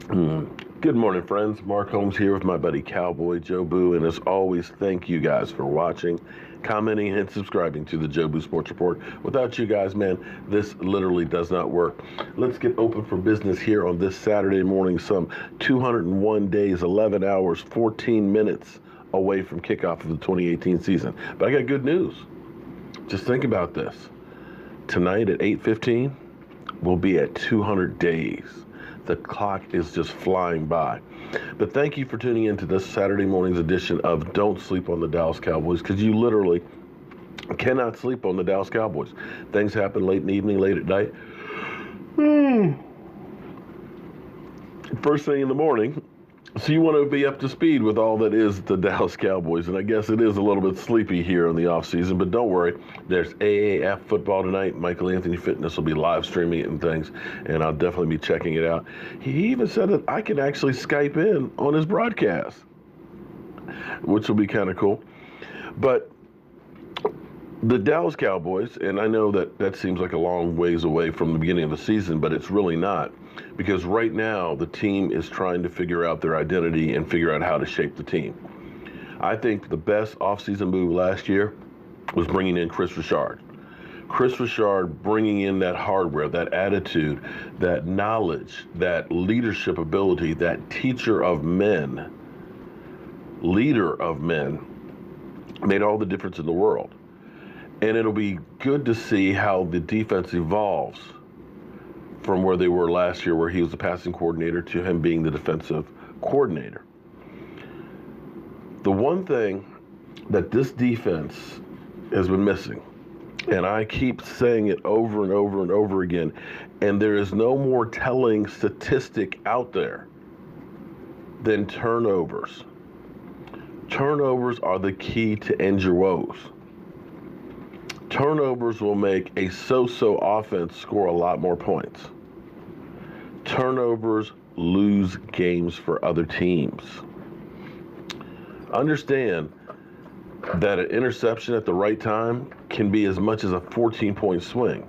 Good morning, friends. Mark Holmes here with my buddy Cowboy Joe Boo, and as always, thank you guys for watching, commenting, and subscribing to the Joe Boo Sports Report. Without you guys, man, this literally does not work. Let's get open for business here on this Saturday morning, some 201 days, 11 hours, 14 minutes away from kickoff of the 2018 season. But I got good news. Just think about this. Tonight at 8:15, we'll be at 200 days. The clock is just flying by. But thank you for tuning in to this Saturday morning's edition of Don't Sleep on the Dallas Cowboys, because you literally cannot sleep on the Dallas Cowboys. Things happen late in the evening, late at night. First thing in the morning. So you want to be up to speed with all that is the Dallas Cowboys, and I guess it is a little bit sleepy here in the offseason, but don't worry. There's AAF football tonight. Michael Anthony Fitness will be live streaming it and things, and I'll definitely be checking it out. He even said that I can actually Skype in on his broadcast, which will be kind of cool. But the Dallas Cowboys, and I know that seems like a long ways away from the beginning of the season, but it's really not. Because right now, the team is trying to figure out their identity and figure out how to shape the team. I think the best offseason move last year was bringing in Kris Richard. Kris Richard bringing in that hardware, that attitude, that knowledge, that leadership ability, that teacher of men, leader of men, made all the difference in the world. And it'll be good to see how the defense evolves from where they were last year, where he was the passing coordinator, to him being the defensive coordinator. The one thing that this defense has been missing, and I keep saying it over and over and over again, and there is no more telling statistic out there than turnovers. Turnovers are the key to end your woes. Turnovers will make a so-so offense score a lot more points. Turnovers lose games for other teams. Understand that an interception at the right time can be as much as a 14-point swing.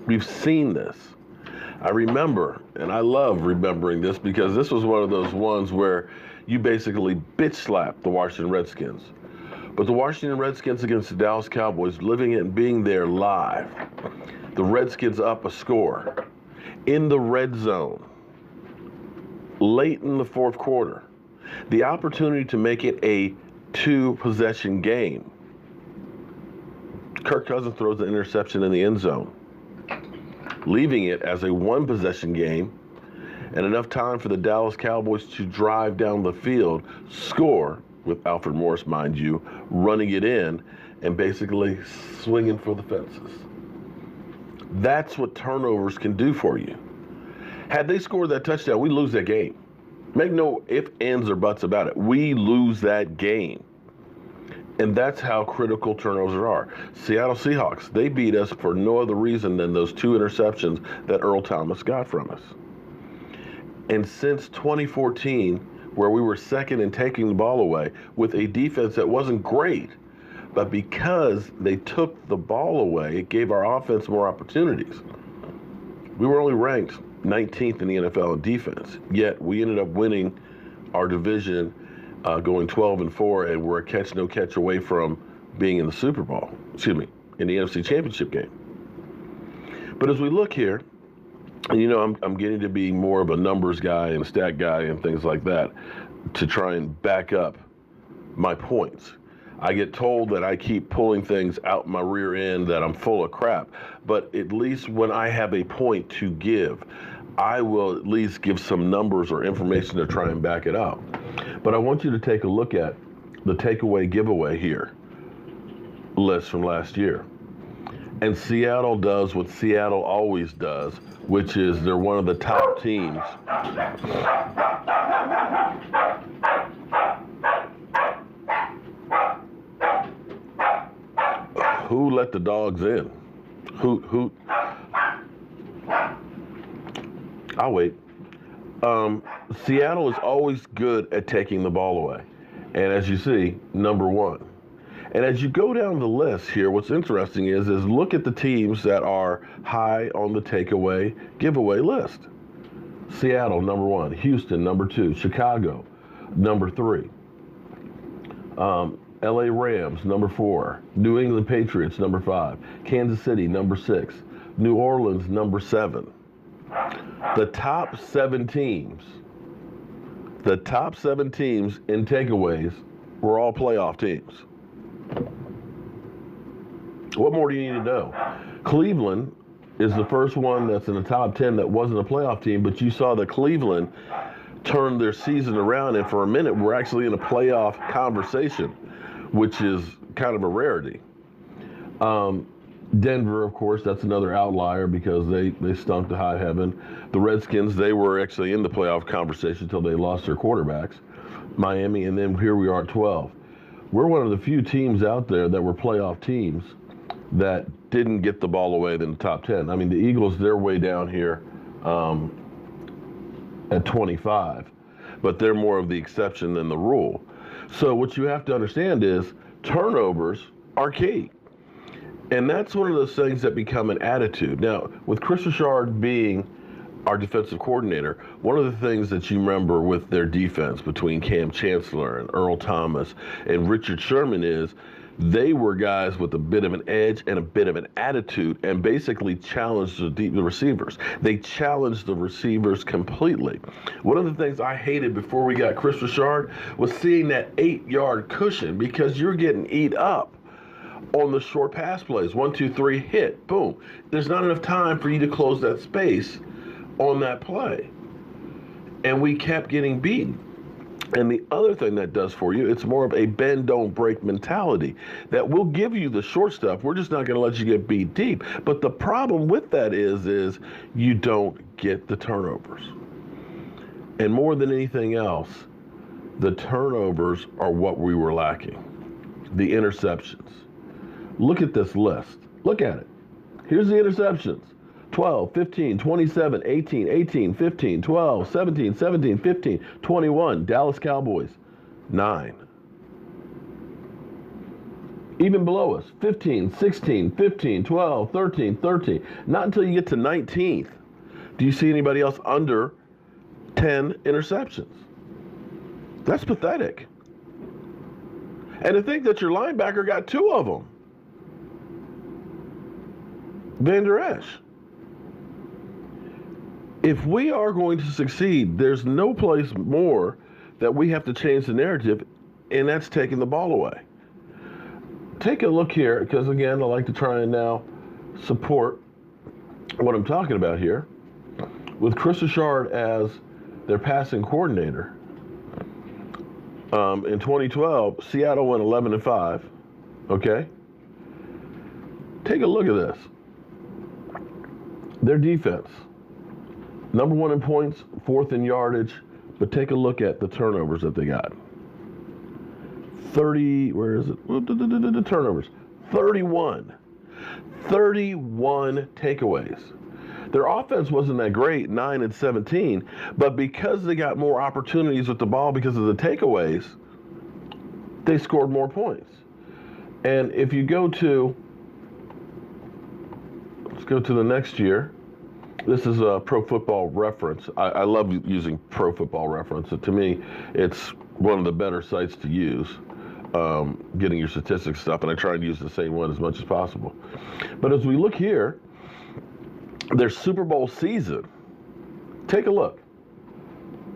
We've seen this. I remember, and I love remembering this, because this was one of those ones where you basically bitch slapped the Washington Redskins. But the Washington Redskins against the Dallas Cowboys, living it and being there live. The Redskins up a score in the red zone, late in the fourth quarter. The opportunity to make it a two-possession game. Kirk Cousins throws an interception in the end zone, leaving it as a one-possession game, and enough time for the Dallas Cowboys to drive down the field, score, with Alfred Morris, mind you, running it in and basically swinging for the fences. That's what turnovers can do for you. Had they scored that touchdown, we lose that game. Make no ifs, ands, or buts about it. We lose that game. And that's how critical turnovers are. Seattle Seahawks, they beat us for no other reason than those two interceptions that Earl Thomas got from us. And since 2014, where we were second in taking the ball away with a defense that wasn't great, but because they took the ball away, it gave our offense more opportunities. We were only ranked 19th in the NFL in defense, yet we ended up winning our division, going 12-4, and we're a catch no catch away from being in the Super Bowl, in the NFC Championship game. But as we look here, you know, I'm getting to be more of a numbers guy and a stat guy and things like that to try and back up my points. I get told that I keep pulling things out my rear end, that I'm full of crap. But at least when I have a point to give, I will at least give some numbers or information to try and back it up. But I want you to take a look at the takeaway giveaway here list from last year. And Seattle does what Seattle always does, which is they're one of the top teams. Who let the dogs in? Who? I'll wait. Seattle is always good at taking the ball away. And as you see, number one. And as you go down the list here, what's interesting is look at the teams that are high on the takeaway giveaway list. Seattle, number 1. Houston, number 2. Chicago, number 3. LA Rams, number 4. New England Patriots, number 5. Kansas City, number 6. New Orleans, number 7. The top 7 teams in takeaways were all playoff teams. What more do you need to know? Cleveland is the first one that's in the top 10 that wasn't a playoff team, but you saw that Cleveland turned their season around, and for a minute we're actually in a playoff conversation, which is kind of a rarity. Denver, of course, that's another outlier because they stunk to high heaven. The Redskins, they were actually in the playoff conversation until they lost their quarterbacks. Miami, and then here we are at 12. We're one of the few teams out there that were playoff teams that didn't get the ball away in the top 10. I mean, the Eagles, they're way down here at 25, but they're more of the exception than the rule. So what you have to understand is turnovers are key. And that's one of those things that become an attitude. Now, with Kris Richard being our defensive coordinator, one of the things that you remember with their defense between Cam Chancellor and Earl Thomas and Richard Sherman is they were guys with a bit of an edge and a bit of an attitude and basically challenged the receivers. They challenged the receivers completely. One of the things I hated before we got Kris Richard was seeing that 8-yard cushion because you're getting eat up on the short pass plays. 1, 2, 3, hit, boom. There's not enough time for you to close that space on that play. And we kept getting beaten. And the other thing that does for you, it's more of a bend, don't break mentality that will give you the short stuff. We're just not going to let you get beat deep. But the problem with that is you don't get the turnovers. And more than anything else, the turnovers are what we were lacking. The interceptions. Look at this list. Look at it. Here's the interceptions. 12, 15, 27, 18, 18, 15, 12, 17, 17, 15, 21. Dallas Cowboys, 9. Even below us, 15, 16, 15, 12, 13, 13. Not until you get to 19th do you see anybody else under 10 interceptions. That's pathetic. And to think that your linebacker got 2 of them. Van Der Esch. If we are going to succeed, there's no place more that we have to change the narrative, and that's taking the ball away. Take a look here, because again, I like to try and now support what I'm talking about here. With Kris Richard as their passing coordinator, in 2012, Seattle went 11-5, okay? Take a look at this. Their defense, number 1 in points, 4th in yardage, but take a look at the turnovers that they got. 30, where is it? The turnovers. 31. 31 takeaways. Their offense wasn't that great, 9 and 17, but because they got more opportunities with the ball because of the takeaways, they scored more points. And if you go to, let's go to the next year. This is a Pro Football Reference. I love using Pro Football Reference. To me, it's one of the better sites to use, getting your statistics stuff, and I try to use the same one as much as possible. But as we look here, their Super Bowl season, take a look.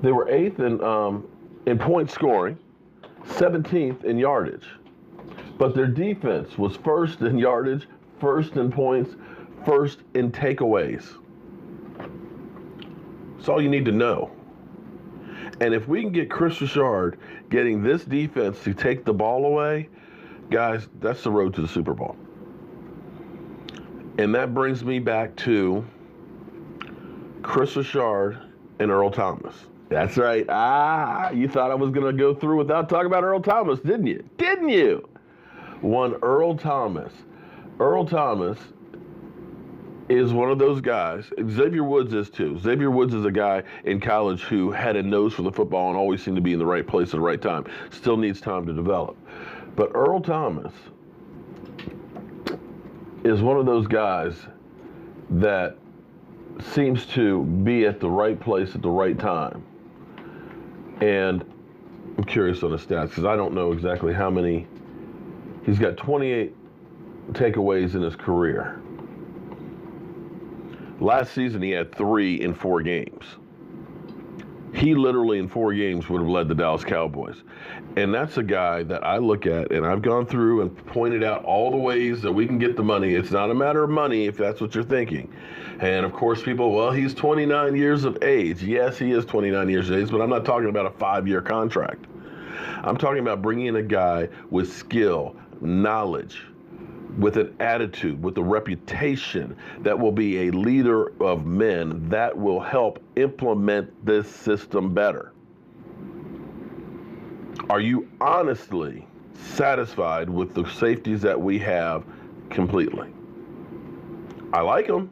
They were 8th in point scoring, 17th in yardage. But their defense was 1st in yardage, 1st in points, 1st in takeaways. That's all you need to know. And if we can get Kris Richard getting this defense to take the ball away, guys, that's the road to the Super Bowl. And that brings me back to Kris Richard and Earl Thomas. That's right. You thought I was going to go through without talking about Earl Thomas, didn't you? Didn't you? One Earl Thomas. Earl Thomas is one of those guys. Xavier Woods is too. Xavier Woods is a guy in college who had a nose for the football and always seemed to be in the right place at the right time. Still needs time to develop. But Earl Thomas is one of those guys that seems to be at the right place at the right time. And I'm curious on the stats because I don't know exactly how many. He's got 28 takeaways in his career. Last season, he had 3 in 4 games. He literally in 4 games would have led the Dallas Cowboys. And that's a guy that I look at, and I've gone through and pointed out all the ways that we can get the money. It's not a matter of money if that's what you're thinking. And of course, people, well, he's 29 years of age. Yes, he is 29 years of age, but I'm not talking about a 5-year contract. I'm talking about bringing in a guy with skill, knowledge, with an attitude, with a reputation that will be a leader of men that will help implement this system better. Are you honestly satisfied with the safeties that we have completely? I like them,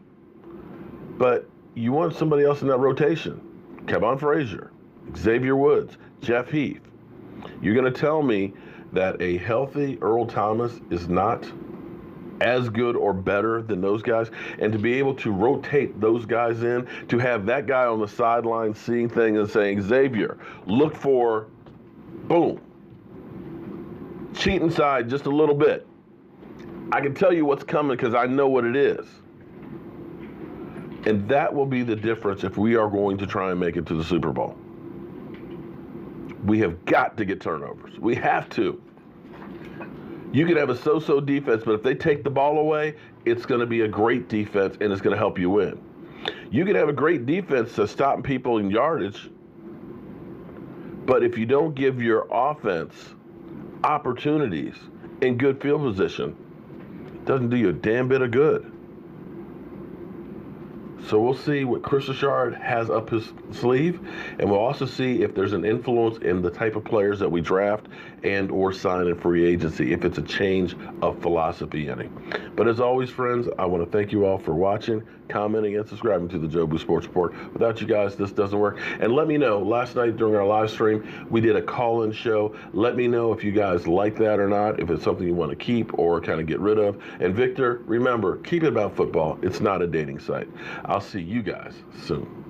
but you want somebody else in that rotation. Kevon Frazier, Xavier Woods, Jeff Heath. You're going to tell me that a healthy Earl Thomas is not as good or better than those guys, and to be able to rotate those guys in, to have that guy on the sideline seeing things and saying, Xavier, look for, boom, cheat inside just a little bit. I can tell you what's coming because I know what it is. And that will be the difference if we are going to try and make it to the Super Bowl. We have got to get turnovers. We have to. You can have a so-so defense, but if they take the ball away, it's going to be a great defense, and it's going to help you win. You can have a great defense to stop people in yardage, but if you don't give your offense opportunities in good field position, it doesn't do you a damn bit of good. So we'll see what Kris Richard has up his sleeve, and we'll also see if there's an influence in the type of players that we draft and or sign in free agency, if it's a change of philosophy in it. But as always, friends, I want to thank you all for watching, commenting, and subscribing to the Jobu Sports Report. Without you guys, this doesn't work. And let me know, last night during our live stream, we did a call-in show. Let me know if you guys like that or not, if it's something you want to keep or kind of get rid of. And Victor, remember, keep it about football. It's not a dating site. I'll see you guys soon.